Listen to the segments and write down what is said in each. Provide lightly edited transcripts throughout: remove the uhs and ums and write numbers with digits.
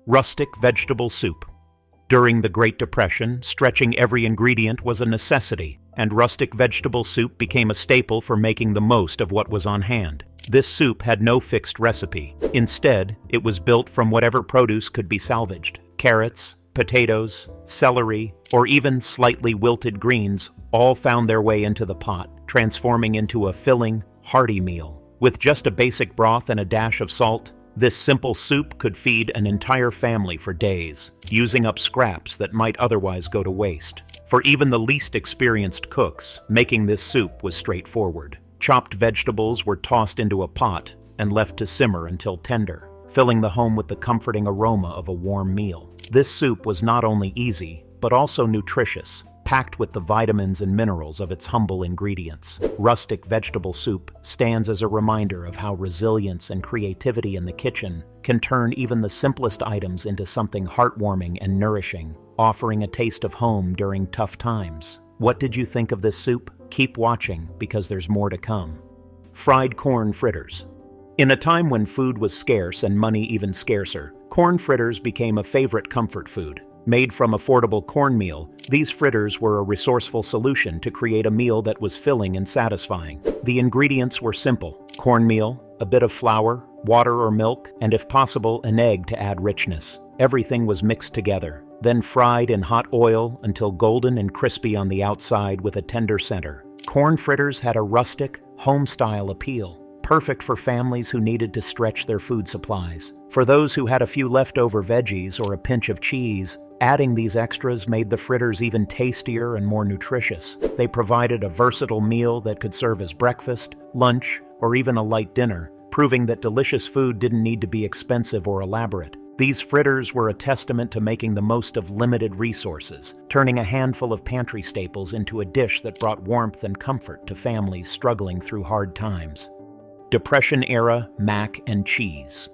Rustic vegetable soup. During the Great Depression, stretching every ingredient was a necessity, and rustic vegetable soup became a staple for making the most of what was on hand. This soup had no fixed recipe. Instead, it was built from whatever produce could be salvaged. Carrots, potatoes, celery, or even slightly wilted greens all found their way into the pot, transforming into a filling, hearty meal. With just a basic broth and a dash of salt, this simple soup could feed an entire family for days, using up scraps that might otherwise go to waste. For even the least experienced cooks, making this soup was straightforward. Chopped vegetables were tossed into a pot and left to simmer until tender, filling the home with the comforting aroma of a warm meal. This soup was not only easy, but also nutritious, packed with the vitamins and minerals of its humble ingredients. Rustic vegetable soup stands as a reminder of how resilience and creativity in the kitchen can turn even the simplest items into something heartwarming and nourishing, offering a taste of home during tough times. What did you think of this soup? Keep watching, because there's more to come. Fried corn fritters. In a time when food was scarce and money even scarcer, corn fritters became a favorite comfort food. Made from affordable cornmeal, these fritters were a resourceful solution to create a meal that was filling and satisfying. The ingredients were simple: cornmeal, a bit of flour, water or milk, and if possible, an egg to add richness. Everything was mixed together, then fried in hot oil until golden and crispy on the outside with a tender center. Corn fritters had a rustic, home-style appeal, perfect for families who needed to stretch their food supplies. For those who had a few leftover veggies or a pinch of cheese, adding these extras made the fritters even tastier and more nutritious. They provided a versatile meal that could serve as breakfast, lunch, or even a light dinner, proving that delicious food didn't need to be expensive or elaborate. These fritters were a testament to making the most of limited resources, turning a handful of pantry staples into a dish that brought warmth and comfort to families struggling through hard times. Depression-era mac and cheese.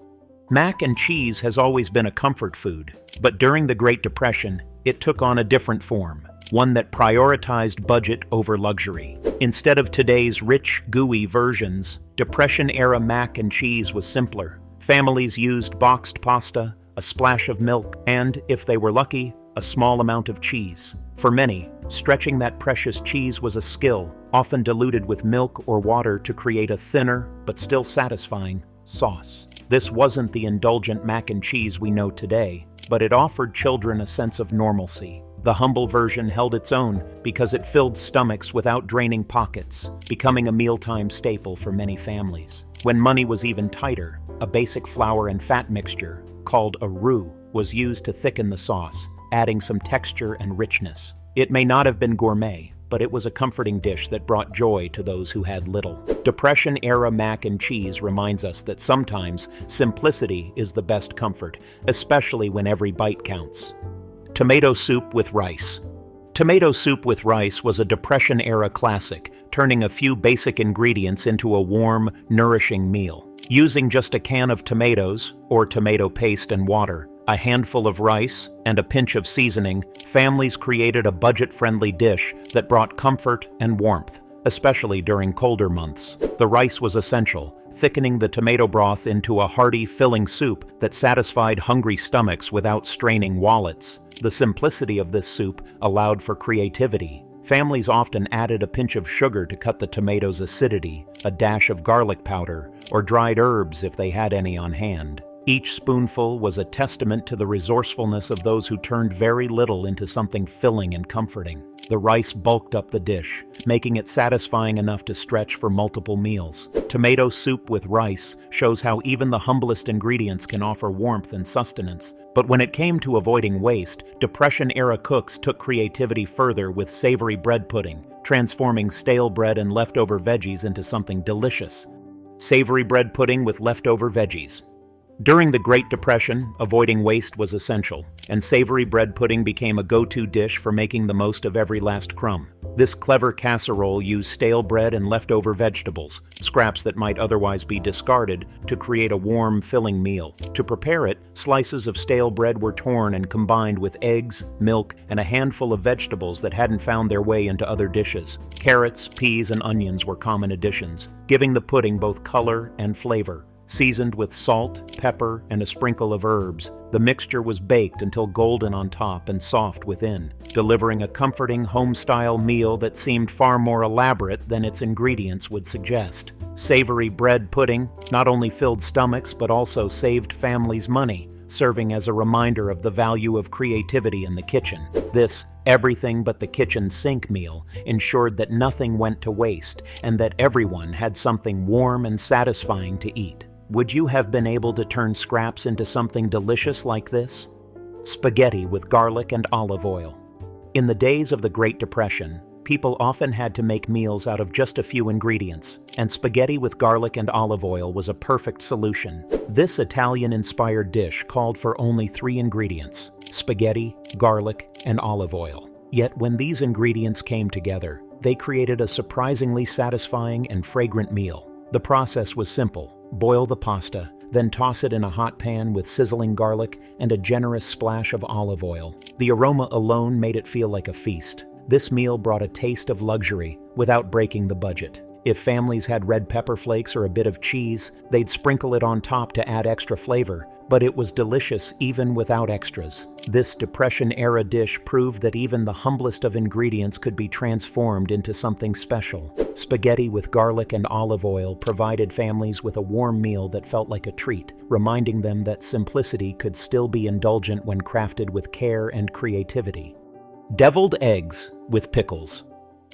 Mac and cheese has always been a comfort food, but during the Great Depression, it took on a different form, one that prioritized budget over luxury. Instead of today's rich, gooey versions, Depression-era mac and cheese was simpler. Families used boxed pasta, a splash of milk, and, if they were lucky, a small amount of cheese. For many, stretching that precious cheese was a skill, often diluted with milk or water to create a thinner, but still satisfying, sauce. This wasn't the indulgent mac and cheese we know today, but it offered children a sense of normalcy. The humble version held its own because it filled stomachs without draining pockets, becoming a mealtime staple for many families. When money was even tighter, a basic flour and fat mixture, called a roux, was used to thicken the sauce, adding some texture and richness. It may not have been gourmet, but it was a comforting dish that brought joy to those who had little. Depression-era mac and cheese reminds us that sometimes simplicity is the best comfort, especially when every bite counts. Tomato soup with rice. Tomato soup with rice was a Depression-era classic, turning a few basic ingredients into a warm, nourishing meal. Using just a can of tomatoes, or tomato paste and water, a handful of rice, and a pinch of seasoning, families created a budget-friendly dish that brought comfort and warmth, especially during colder months. The rice was essential, thickening the tomato broth into a hearty, filling soup that satisfied hungry stomachs without straining wallets. The simplicity of this soup allowed for creativity. Families often added a pinch of sugar to cut the tomato's acidity, a dash of garlic powder, or dried herbs if they had any on hand. Each spoonful was a testament to the resourcefulness of those who turned very little into something filling and comforting. The rice bulked up the dish, making it satisfying enough to stretch for multiple meals. Tomato soup with rice shows how even the humblest ingredients can offer warmth and sustenance. But when it came to avoiding waste, Depression-era cooks took creativity further with savory bread pudding, transforming stale bread and leftover veggies into something delicious. Savory bread pudding with leftover veggies. During the Great Depression, avoiding waste was essential, and savory bread pudding became a go-to dish for making the most of every last crumb. This clever casserole used stale bread and leftover vegetables, scraps that might otherwise be discarded, to create a warm, filling meal. To prepare it, slices of stale bread were torn and combined with eggs, milk, and a handful of vegetables that hadn't found their way into other dishes. Carrots, peas, and onions were common additions, giving the pudding both color and flavor. Seasoned with salt, pepper, and a sprinkle of herbs, the mixture was baked until golden on top and soft within, delivering a comforting home-style meal that seemed far more elaborate than its ingredients would suggest. Savory bread pudding not only filled stomachs but also saved families money, serving as a reminder of the value of creativity in the kitchen. This everything but the kitchen sink meal ensured that nothing went to waste and that everyone had something warm and satisfying to eat. Would you have been able to turn scraps into something delicious like this? Spaghetti with garlic and olive oil. In the days of the Great Depression, people often had to make meals out of just a few ingredients, and spaghetti with garlic and olive oil was a perfect solution. This Italian-inspired dish called for only 3 ingredients: spaghetti, garlic, and olive oil. Yet when these ingredients came together, they created a surprisingly satisfying and fragrant meal. The process was simple. Boil the pasta, then toss it in a hot pan with sizzling garlic and a generous splash of olive oil. The aroma alone made it feel like a feast. This meal brought a taste of luxury without breaking the budget. If families had red pepper flakes or a bit of cheese, they'd sprinkle it on top to add extra flavor, but it was delicious even without extras. This Depression-era dish proved that even the humblest of ingredients could be transformed into something special. Spaghetti with garlic and olive oil provided families with a warm meal that felt like a treat, reminding them that simplicity could still be indulgent when crafted with care and creativity. Deviled eggs with pickles.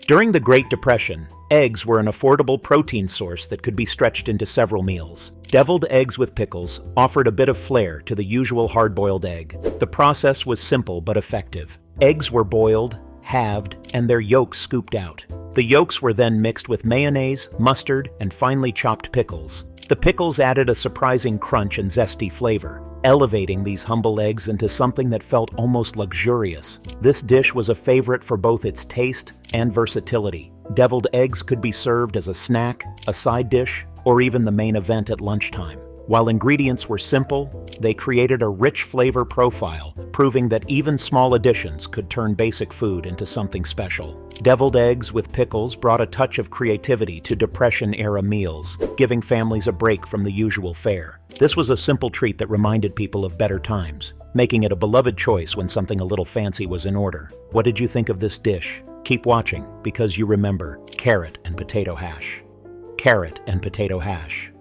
During the Great Depression, eggs were an affordable protein source that could be stretched into several meals. Deviled eggs with pickles offered a bit of flair to the usual hard-boiled egg. The process was simple but effective. Eggs were boiled, halved, and their yolks scooped out. The yolks were then mixed with mayonnaise, mustard, and finely chopped pickles. The pickles added a surprising crunch and zesty flavor, elevating these humble eggs into something that felt almost luxurious. This dish was a favorite for both its taste and versatility. Deviled eggs could be served as a snack, a side dish, or even the main event at lunchtime. While ingredients were simple, they created a rich flavor profile, proving that even small additions could turn basic food into something special. Deviled eggs with pickles brought a touch of creativity to Depression-era meals, giving families a break from the usual fare. This was a simple treat that reminded people of better times, making it a beloved choice when something a little fancy was in order. What did you think of this dish? Keep watching, because you remember carrot and potato hash. Carrot and potato hash.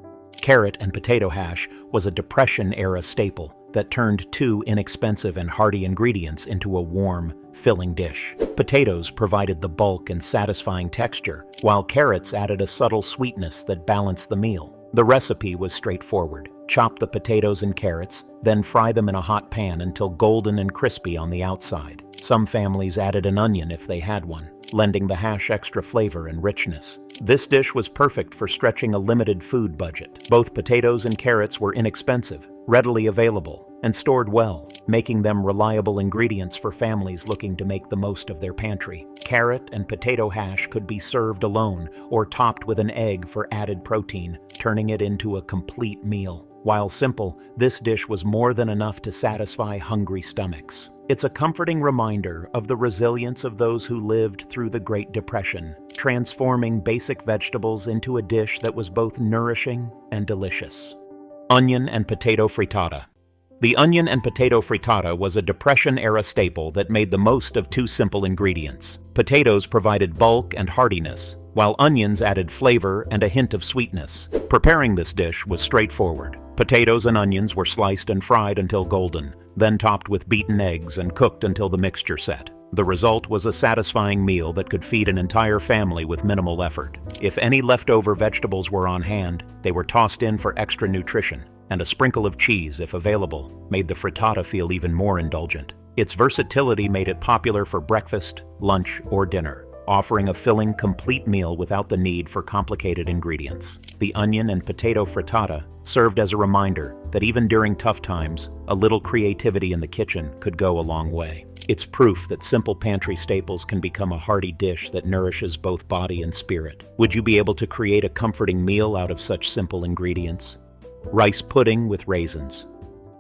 Carrot and potato hash was a Depression-era staple that turned 2 inexpensive and hearty ingredients into a warm, filling dish. Potatoes provided the bulk and satisfying texture, while carrots added a subtle sweetness that balanced the meal. The recipe was straightforward. Chop the potatoes and carrots, then fry them in a hot pan until golden and crispy on the outside. Some families added an onion if they had one, lending the hash extra flavor and richness. This dish was perfect for stretching a limited food budget. Both potatoes and carrots were inexpensive, readily available, and stored well, making them reliable ingredients for families looking to make the most of their pantry. Carrot and potato hash could be served alone or topped with an egg for added protein, turning it into a complete meal. While simple, this dish was more than enough to satisfy hungry stomachs. It's a comforting reminder of the resilience of those who lived through the Great Depression, transforming basic vegetables into a dish that was both nourishing and delicious. Onion and potato frittata. The onion and potato frittata was a Depression-era staple that made the most of 2 simple ingredients. Potatoes provided bulk and heartiness, while onions added flavor and a hint of sweetness. Preparing this dish was straightforward. Potatoes and onions were sliced and fried until golden, then topped with beaten eggs and cooked until the mixture set. The result was a satisfying meal that could feed an entire family with minimal effort. If any leftover vegetables were on hand, they were tossed in for extra nutrition, and a sprinkle of cheese, if available, made the frittata feel even more indulgent. Its versatility made it popular for breakfast, lunch, or dinner, offering a filling, complete meal without the need for complicated ingredients. The onion and potato frittata served as a reminder that even during tough times, a little creativity in the kitchen could go a long way. It's proof that simple pantry staples can become a hearty dish that nourishes both body and spirit. Would you be able to create a comforting meal out of such simple ingredients? Rice pudding with raisins.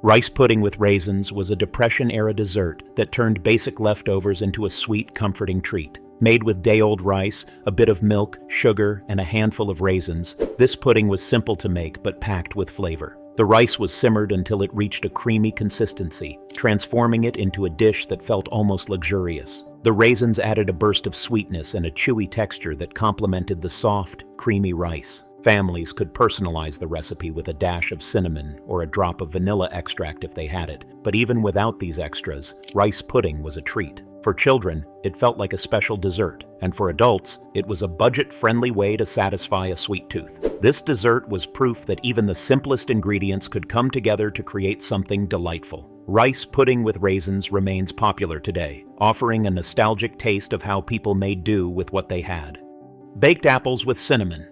Rice pudding with raisins was a Depression-era dessert that turned basic leftovers into a sweet, comforting treat. Made with day-old rice, a bit of milk, sugar, and a handful of raisins, this pudding was simple to make but packed with flavor. The rice was simmered until it reached a creamy consistency, transforming it into a dish that felt almost luxurious. The raisins added a burst of sweetness and a chewy texture that complemented the soft, creamy rice. Families could personalize the recipe with a dash of cinnamon or a drop of vanilla extract if they had it, but even without these extras, rice pudding was a treat. For children, it felt like a special dessert, and for adults, it was a budget-friendly way to satisfy a sweet tooth. This dessert was proof that even the simplest ingredients could come together to create something delightful. Rice pudding with raisins remains popular today, offering a nostalgic taste of how people made do with what they had. Baked apples with cinnamon.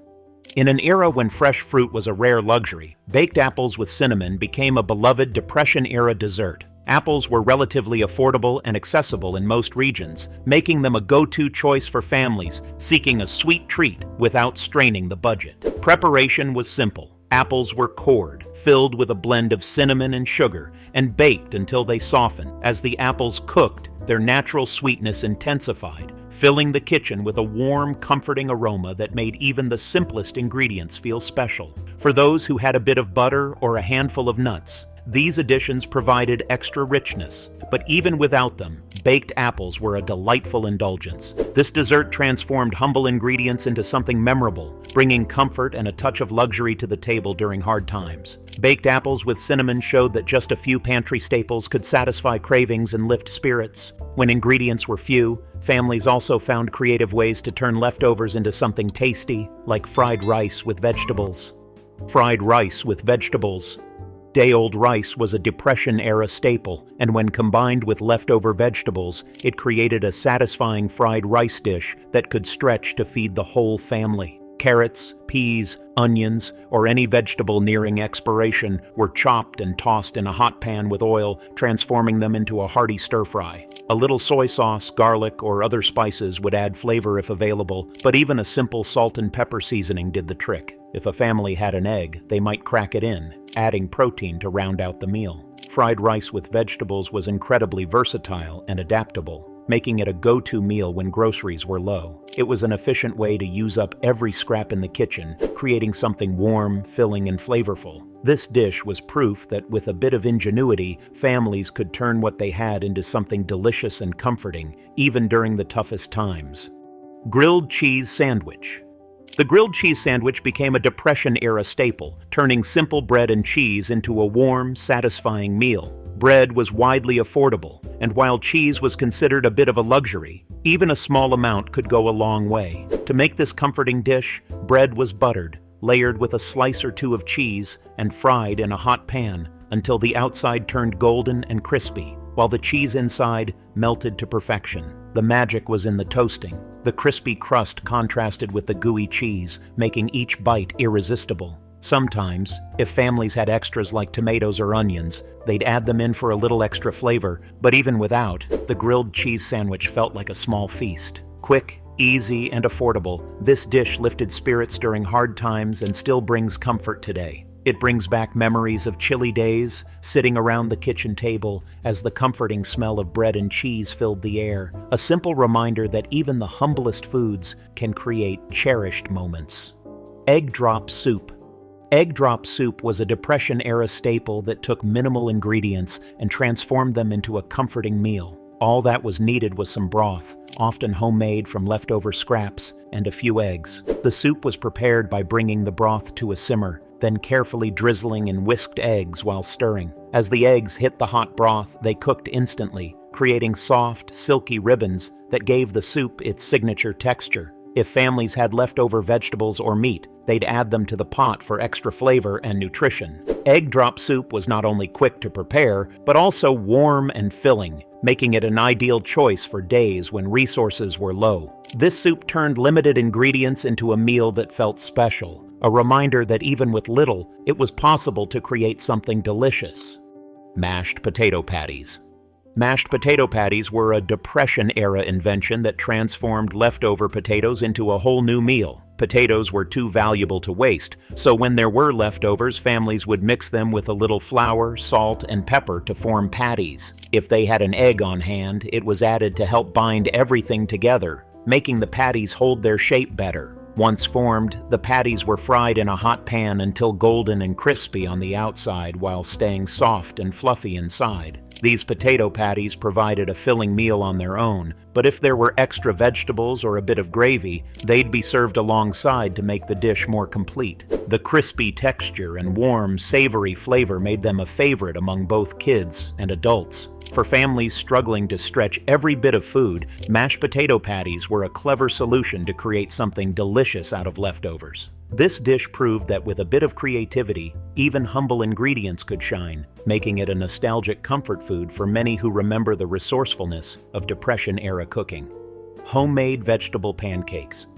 In an era when fresh fruit was a rare luxury, baked apples with cinnamon became a beloved Depression-era dessert. Apples were relatively affordable and accessible in most regions, making them a go-to choice for families seeking a sweet treat without straining the budget. Preparation was simple. Apples were cored, filled with a blend of cinnamon and sugar, and baked until they softened. As the apples cooked, their natural sweetness intensified, filling the kitchen with a warm, comforting aroma that made even the simplest ingredients feel special. For those who had a bit of butter or a handful of nuts, these additions provided extra richness, but even without them, baked apples were a delightful indulgence. This dessert transformed humble ingredients into something memorable, bringing comfort and a touch of luxury to the table during hard times. Baked apples with cinnamon showed that just a few pantry staples could satisfy cravings and lift spirits. When ingredients were few, families also found creative ways to turn leftovers into something tasty, like fried rice with vegetables. Fried rice with vegetables. Day-old rice was a Depression-era staple, and when combined with leftover vegetables, it created a satisfying fried rice dish that could stretch to feed the whole family. Carrots, peas, onions, or any vegetable nearing expiration were chopped and tossed in a hot pan with oil, transforming them into a hearty stir-fry. A little soy sauce, garlic, or other spices would add flavor if available, but even a simple salt and pepper seasoning did the trick. If a family had an egg, they might crack it in, adding protein to round out the meal. Fried rice with vegetables was incredibly versatile and adaptable, making it a go-to meal when groceries were low. It was an efficient way to use up every scrap in the kitchen, creating something warm, filling, and flavorful. This dish was proof that with a bit of ingenuity, families could turn what they had into something delicious and comforting, even during the toughest times. Grilled cheese sandwich. The grilled cheese sandwich became a Depression-era staple, turning simple bread and cheese into a warm, satisfying meal. Bread was widely affordable, and while cheese was considered a bit of a luxury, even a small amount could go a long way. To make this comforting dish, bread was buttered, layered with a slice or two of cheese, and fried in a hot pan until the outside turned golden and crispy, while the cheese inside melted to perfection. The magic was in the toasting. The crispy crust contrasted with the gooey cheese, making each bite irresistible. Sometimes, if families had extras like tomatoes or onions, they'd add them in for a little extra flavor, but even without, the grilled cheese sandwich felt like a small feast. Quick, easy, and affordable, this dish lifted spirits during hard times and still brings comfort today. It brings back memories of chilly days, sitting around the kitchen table as the comforting smell of bread and cheese filled the air, a simple reminder that even the humblest foods can create cherished moments. Egg drop soup. Egg drop soup was a Depression-era staple that took minimal ingredients and transformed them into a comforting meal. All that was needed was some broth, often homemade from leftover scraps, and a few eggs. The soup was prepared by bringing the broth to a simmer, then carefully drizzling in whisked eggs while stirring. As the eggs hit the hot broth, they cooked instantly, creating soft, silky ribbons that gave the soup its signature texture. If families had leftover vegetables or meat, they'd add them to the pot for extra flavor and nutrition. Egg drop soup was not only quick to prepare, but also warm and filling, making it an ideal choice for days when resources were low. This soup turned limited ingredients into a meal that felt special, a reminder that even with little, it was possible to create something delicious. Mashed potato patties. Mashed potato patties were a Depression-era invention that transformed leftover potatoes into a whole new meal. Potatoes were too valuable to waste, so when there were leftovers, families would mix them with a little flour, salt, and pepper to form patties. If they had an egg on hand, it was added to help bind everything together, making the patties hold their shape better. Once formed, the patties were fried in a hot pan until golden and crispy on the outside while staying soft and fluffy inside. These potato patties provided a filling meal on their own, but if there were extra vegetables or a bit of gravy, they'd be served alongside to make the dish more complete. The crispy texture and warm, savory flavor made them a favorite among both kids and adults. For families struggling to stretch every bit of food, mashed potato patties were a clever solution to create something delicious out of leftovers. This dish proved that with a bit of creativity, even humble ingredients could shine, making it a nostalgic comfort food for many who remember the resourcefulness of Depression-era cooking. Homemade vegetable pancakes.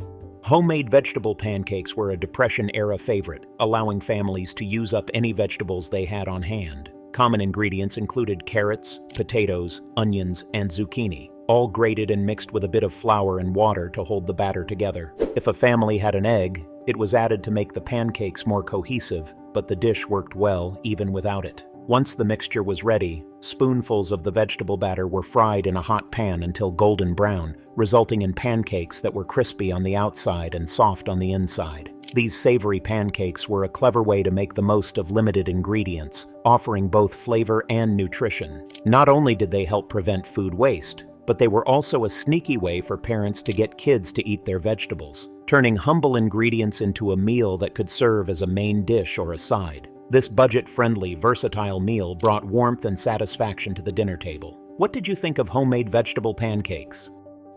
Homemade vegetable pancakes were a Depression-era favorite, allowing families to use up any vegetables they had on hand. Common ingredients included carrots, potatoes, onions, and zucchini, all grated and mixed with a bit of flour and water to hold the batter together. If a family had an egg, it was added to make the pancakes more cohesive, but the dish worked well even without it. Once the mixture was ready, spoonfuls of the vegetable batter were fried in a hot pan until golden brown, resulting in pancakes that were crispy on the outside and soft on the inside. These savory pancakes were a clever way to make the most of limited ingredients, offering both flavor and nutrition. Not only did they help prevent food waste, but they were also a sneaky way for parents to get kids to eat their vegetables, turning humble ingredients into a meal that could serve as a main dish or a side. This budget-friendly, versatile meal brought warmth and satisfaction to the dinner table. What did you think of homemade vegetable pancakes?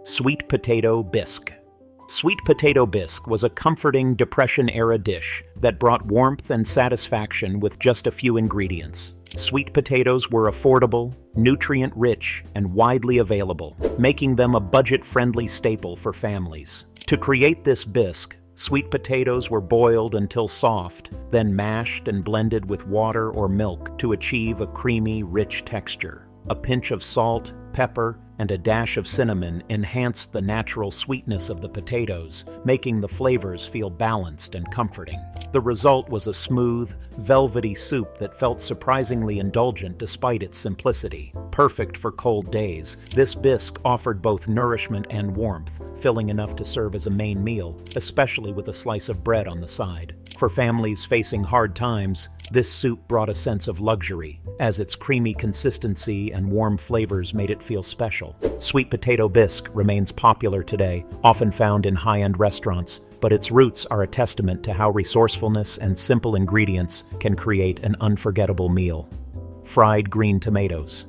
Sweet potato bisque. Sweet potato bisque was a comforting Depression-era dish that brought warmth and satisfaction with just a few ingredients. Sweet potatoes were affordable, nutrient-rich, and widely available, making them a budget-friendly staple for families. To create this bisque, sweet potatoes were boiled until soft, then mashed and blended with water or milk to achieve a creamy, rich texture. A pinch of salt, pepper, and a dash of cinnamon enhanced the natural sweetness of the potatoes, making the flavors feel balanced and comforting. The result was a smooth, velvety soup that felt surprisingly indulgent despite its simplicity. Perfect for cold days, this bisque offered both nourishment and warmth, filling enough to serve as a main meal, especially with a slice of bread on the side. For families facing hard times, this soup brought a sense of luxury, as its creamy consistency and warm flavors made it feel special. Sweet potato bisque remains popular today, often found in high-end restaurants, but its roots are a testament to how resourcefulness and simple ingredients can create an unforgettable meal. Fried green tomatoes.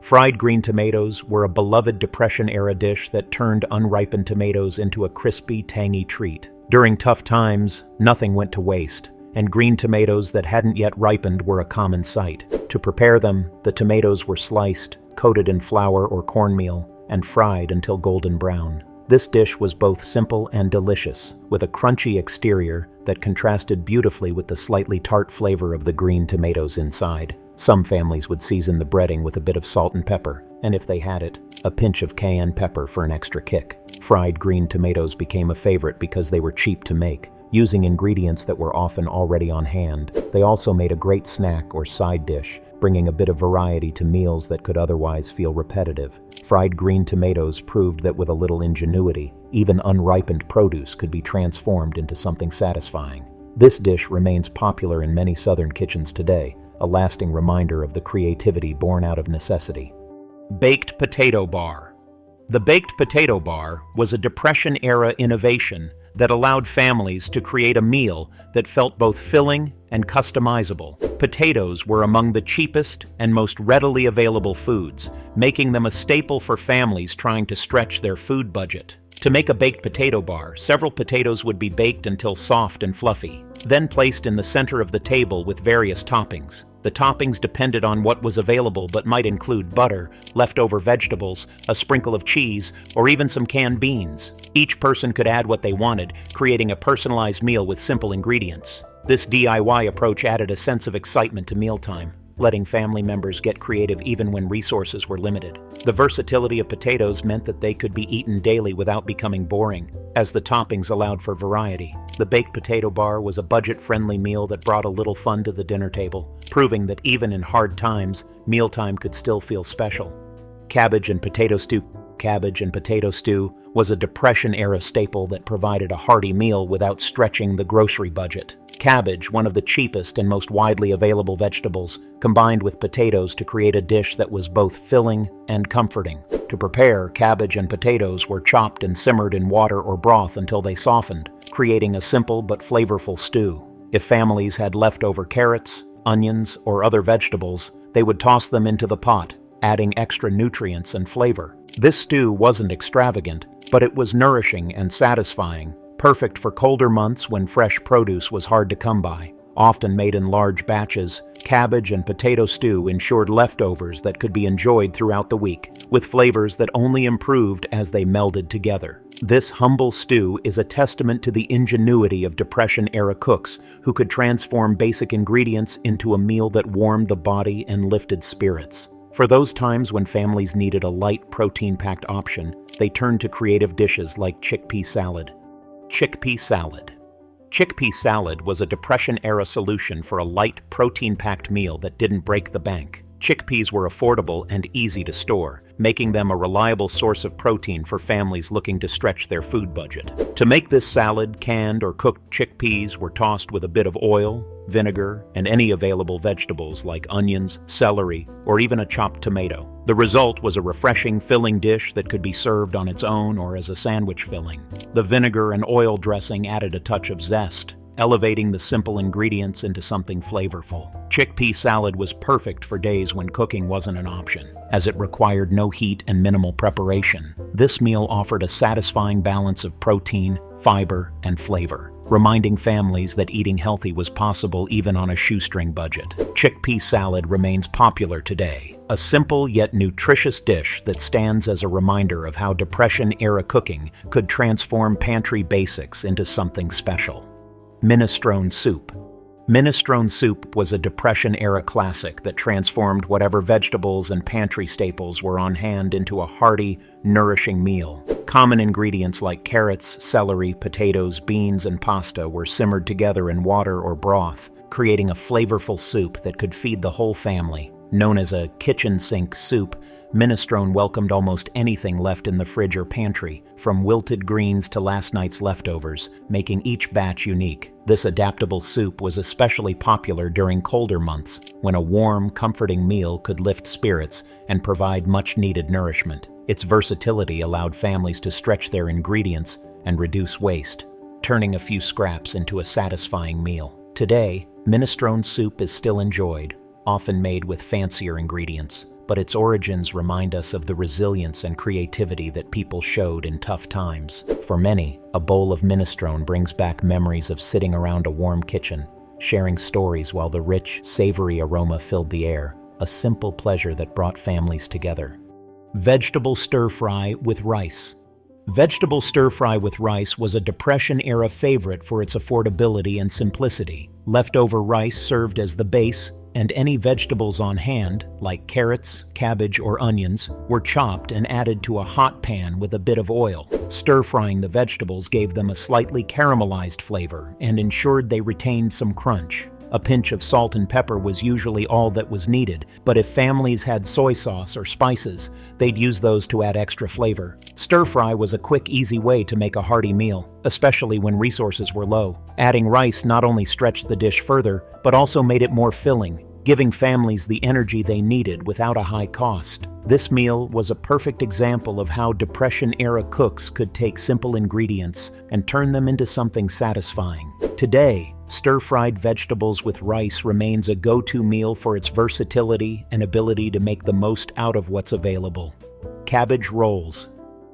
Fried green tomatoes were a beloved Depression-era dish that turned unripened tomatoes into a crispy, tangy treat. During tough times, nothing went to waste, and green tomatoes that hadn't yet ripened were a common sight. To prepare them, the tomatoes were sliced, coated in flour or cornmeal, and fried until golden brown. This dish was both simple and delicious, with a crunchy exterior that contrasted beautifully with the slightly tart flavor of the green tomatoes inside. Some families would season the breading with a bit of salt and pepper, and if they had it, a pinch of cayenne pepper for an extra kick. Fried green tomatoes became a favorite because they were cheap to make, using ingredients that were often already on hand. They also made a great snack or side dish, bringing a bit of variety to meals that could otherwise feel repetitive. Fried green tomatoes proved that with a little ingenuity, even unripened produce could be transformed into something satisfying. This dish remains popular in many southern kitchens today, a lasting reminder of the creativity born out of necessity. Baked potato bar. The baked potato bar was a Depression-era innovation that allowed families to create a meal that felt both filling and customizable. Potatoes were among the cheapest and most readily available foods, making them a staple for families trying to stretch their food budget. To make a baked potato bar, several potatoes would be baked until soft and fluffy, then placed in the center of the table with various toppings. The toppings depended on what was available but might include butter, leftover vegetables, a sprinkle of cheese, or even some canned beans. Each person could add what they wanted, creating a personalized meal with simple ingredients. This DIY approach added a sense of excitement to mealtime, letting family members get creative even when resources were limited. The versatility of potatoes meant that they could be eaten daily without becoming boring, as the toppings allowed for variety. The baked potato bar was a budget-friendly meal that brought a little fun to the dinner table, proving that even in hard times, mealtime could still feel special. Cabbage and potato stew. cabbage and potato stew was a Depression-era staple that provided a hearty meal without stretching the grocery budget. Cabbage, one of the cheapest and most widely available vegetables, combined with potatoes to create a dish that was both filling and comforting. To prepare, cabbage and potatoes were chopped and simmered in water or broth until they softened, creating a simple but flavorful stew. If families had leftover carrots, onions, or other vegetables, they would toss them into the pot, adding extra nutrients and flavor. This stew wasn't extravagant, but it was nourishing and satisfying, perfect for colder months when fresh produce was hard to come by. Often made in large batches, cabbage and potato stew ensured leftovers that could be enjoyed throughout the week, with flavors that only improved as they melded together. This humble stew is a testament to the ingenuity of Depression-era cooks who could transform basic ingredients into a meal that warmed the body and lifted spirits. For those times when families needed a light, protein-packed option, they turned to creative dishes like chickpea salad. Chickpea salad. Chickpea salad was a Depression-era solution for a light, protein-packed meal that didn't break the bank. Chickpeas were affordable and easy to store, making them a reliable source of protein for families looking to stretch their food budget. To make this salad, canned or cooked chickpeas were tossed with a bit of oil, vinegar, and any available vegetables like onions, celery, or even a chopped tomato. The result was a refreshing, filling dish that could be served on its own or as a sandwich filling. The vinegar and oil dressing added a touch of zest, elevating the simple ingredients into something flavorful. Chickpea salad was perfect for days when cooking wasn't an option, as it required no heat and minimal preparation. This meal offered a satisfying balance of protein, fiber, and flavor, reminding families that eating healthy was possible even on a shoestring budget. Chickpea salad remains popular today, a simple yet nutritious dish that stands as a reminder of how Depression-era cooking could transform pantry basics into something special. Minestrone soup. Minestrone soup was a Depression-era classic that transformed whatever vegetables and pantry staples were on hand into a hearty, nourishing meal. Common ingredients like carrots, celery, potatoes, beans, and pasta were simmered together in water or broth, creating a flavorful soup that could feed the whole family. Known as a kitchen sink soup, minestrone welcomed almost anything left in the fridge or pantry, from wilted greens to last night's leftovers, making each batch unique. This adaptable soup was especially popular during colder months, when a warm, comforting meal could lift spirits and provide much-needed nourishment. Its versatility allowed families to stretch their ingredients and reduce waste, turning a few scraps into a satisfying meal. Today, minestrone soup is still enjoyed, often made with fancier ingredients, but its origins remind us of the resilience and creativity that people showed in tough times. For many, a bowl of minestrone brings back memories of sitting around a warm kitchen, sharing stories while the rich, savory aroma filled the air, a simple pleasure that brought families together. Vegetable stir-fry with rice. Vegetable stir-fry with rice was a Depression-era favorite for its affordability and simplicity. Leftover rice served as the base, and any vegetables on hand, like carrots, cabbage, or onions, were chopped and added to a hot pan with a bit of oil. Stir-frying the vegetables gave them a slightly caramelized flavor and ensured they retained some crunch. A pinch of salt and pepper was usually all that was needed, but if families had soy sauce or spices, they'd use those to add extra flavor. Stir-fry was a quick, easy way to make a hearty meal, especially when resources were low. Adding rice not only stretched the dish further, but also made it more filling, giving families the energy they needed without a high cost. This meal was a perfect example of how Depression-era cooks could take simple ingredients and turn them into something satisfying. Today, stir-fried vegetables with rice remains a go-to meal for its versatility and ability to make the most out of what's available. Cabbage rolls.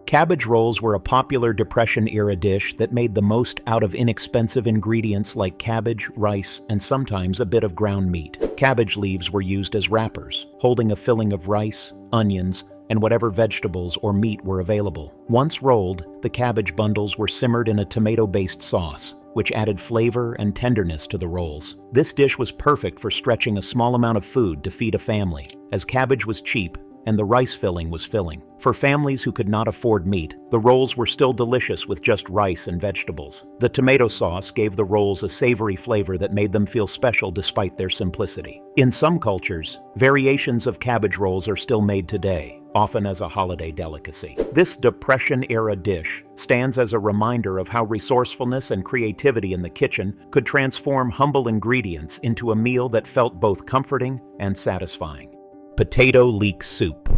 Cabbage rolls were a popular Depression-era dish that made the most out of inexpensive ingredients like cabbage, rice, and sometimes a bit of ground meat. Cabbage leaves were used as wrappers, holding a filling of rice, onions, and whatever vegetables or meat were available. Once rolled, the cabbage bundles were simmered in a tomato-based sauce, which added flavor and tenderness to the rolls. This dish was perfect for stretching a small amount of food to feed a family, as cabbage was cheap and the rice filling was filling. For families who could not afford meat, the rolls were still delicious with just rice and vegetables. The tomato sauce gave the rolls a savory flavor that made them feel special despite their simplicity. In some cultures, variations of cabbage rolls are still made today, often as a holiday delicacy. This Depression-era dish stands as a reminder of how resourcefulness and creativity in the kitchen could transform humble ingredients into a meal that felt both comforting and satisfying. Potato leek soup.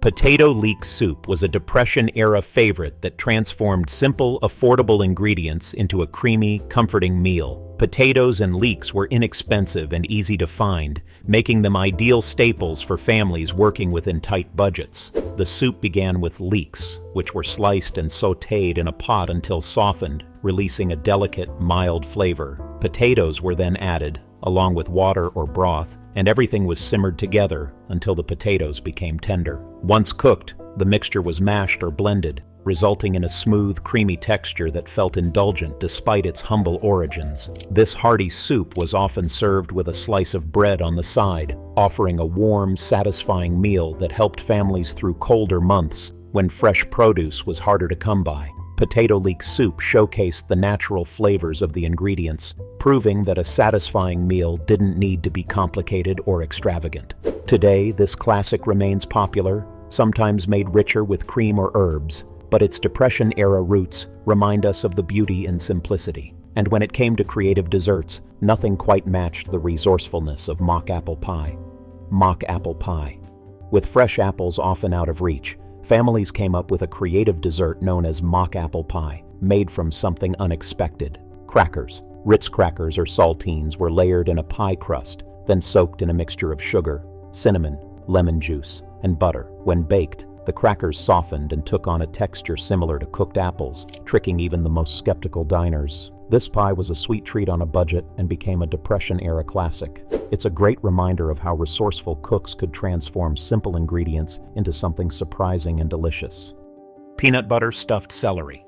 Potato leek soup was a Depression-era favorite that transformed simple, affordable ingredients into a creamy, comforting meal. Potatoes and leeks were inexpensive and easy to find, making them ideal staples for families working within tight budgets. The soup began with leeks, which were sliced and sautéed in a pot until softened, releasing a delicate, mild flavor. Potatoes were then added, along with water or broth, and everything was simmered together until the potatoes became tender. Once cooked, the mixture was mashed or blended, resulting in a smooth, creamy texture that felt indulgent despite its humble origins. This hearty soup was often served with a slice of bread on the side, offering a warm, satisfying meal that helped families through colder months when fresh produce was harder to come by. Potato leek soup showcased the natural flavors of the ingredients, proving that a satisfying meal didn't need to be complicated or extravagant. Today, this classic remains popular, sometimes made richer with cream or herbs, but its Depression-era roots remind us of the beauty in simplicity. And when it came to creative desserts, nothing quite matched the resourcefulness of mock apple pie. Mock apple pie. With fresh apples often out of reach, families came up with a creative dessert known as mock apple pie, made from something unexpected. Crackers. Ritz crackers or saltines were layered in a pie crust, then soaked in a mixture of sugar, cinnamon, lemon juice, and butter. When baked, the crackers softened and took on a texture similar to cooked apples, tricking even the most skeptical diners. This pie was a sweet treat on a budget and became a Depression-era classic. It's a great reminder of how resourceful cooks could transform simple ingredients into something surprising and delicious. Peanut butter stuffed celery.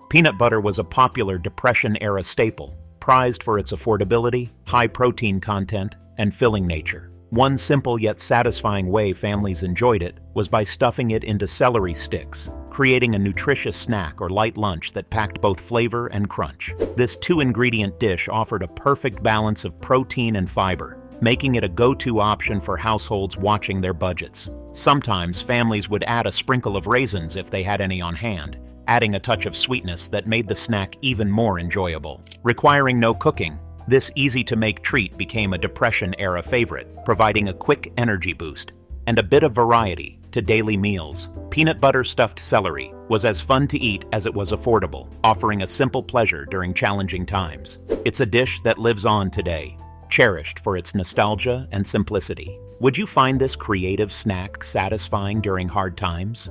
Peanut butter was a popular Depression-era staple, prized for its affordability, high protein content, and filling nature. One simple yet satisfying way families enjoyed it was by stuffing it into celery sticks, creating a nutritious snack or light lunch that packed both flavor and crunch. This two-ingredient dish offered a perfect balance of protein and fiber, making it a go-to option for households watching their budgets. Sometimes families would add a sprinkle of raisins if they had any on hand, adding a touch of sweetness that made the snack even more enjoyable. Requiring no cooking, this easy-to-make treat became a Depression-era favorite, providing a quick energy boost and a bit of variety to daily meals. Peanut butter stuffed celery was as fun to eat as it was affordable, offering a simple pleasure during challenging times. It's a dish that lives on today, cherished for its nostalgia and simplicity. Would you find this creative snack satisfying during hard times?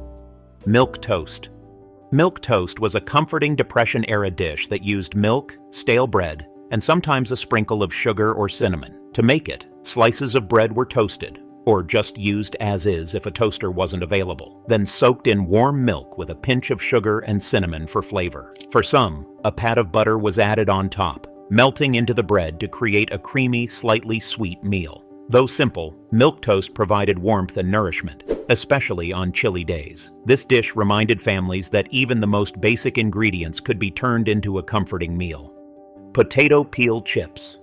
Milk toast. Milk toast was a comforting Depression-era dish that used milk, stale bread, and sometimes a sprinkle of sugar or cinnamon. To make it, slices of bread were toasted, or just used as is if a toaster wasn't available, then soaked in warm milk with a pinch of sugar and cinnamon for flavor. For some, a pat of butter was added on top, melting into the bread to create a creamy, slightly sweet meal. Though simple, milk toast provided warmth and nourishment, especially on chilly days. This dish reminded families that even the most basic ingredients could be turned into a comforting meal. Potato peel chips.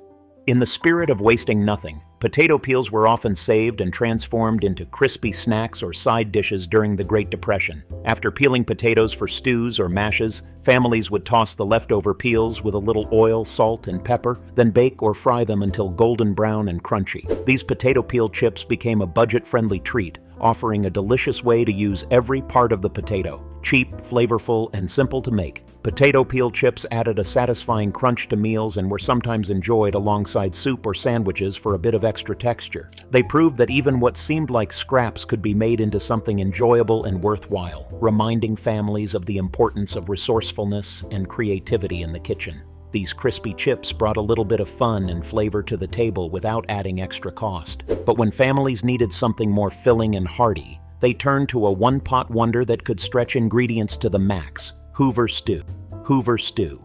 In the spirit of wasting nothing, potato peels were often saved and transformed into crispy snacks or side dishes during the Great Depression. After peeling potatoes for stews or mashes, families would toss the leftover peels with a little oil, salt, and pepper, then bake or fry them until golden brown and crunchy. These potato peel chips became a budget-friendly treat, offering a delicious way to use every part of the potato. Cheap, flavorful, and simple to make. Potato peel chips added a satisfying crunch to meals and were sometimes enjoyed alongside soup or sandwiches for a bit of extra texture. They proved that even what seemed like scraps could be made into something enjoyable and worthwhile, reminding families of the importance of resourcefulness and creativity in the kitchen. These crispy chips brought a little bit of fun and flavor to the table without adding extra cost. But when families needed something more filling and hearty, they turned to a one-pot wonder that could stretch ingredients to the max: Hoover stew. Hoover stew.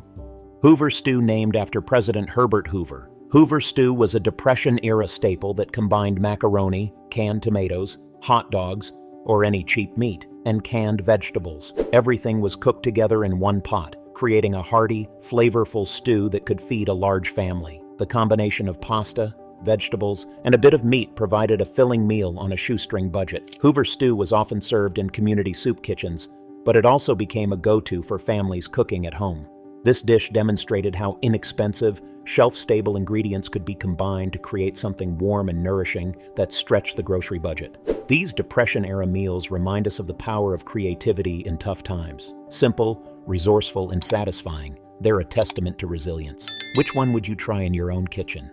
Hoover stew, named after President Herbert Hoover. Hoover stew was a Depression-era staple that combined macaroni, canned tomatoes, hot dogs, or any cheap meat, and canned vegetables. Everything was cooked together in one pot, creating a hearty, flavorful stew that could feed a large family. The combination of pasta, vegetables, and a bit of meat provided a filling meal on a shoestring budget. Hoover stew was often served in community soup kitchens, but it also became a go-to for families cooking at home. This dish demonstrated how inexpensive, shelf-stable ingredients could be combined to create something warm and nourishing that stretched the grocery budget. These Depression-era meals remind us of the power of creativity in tough times. Simple, resourceful, and satisfying, they're a testament to resilience. Which one would you try in your own kitchen?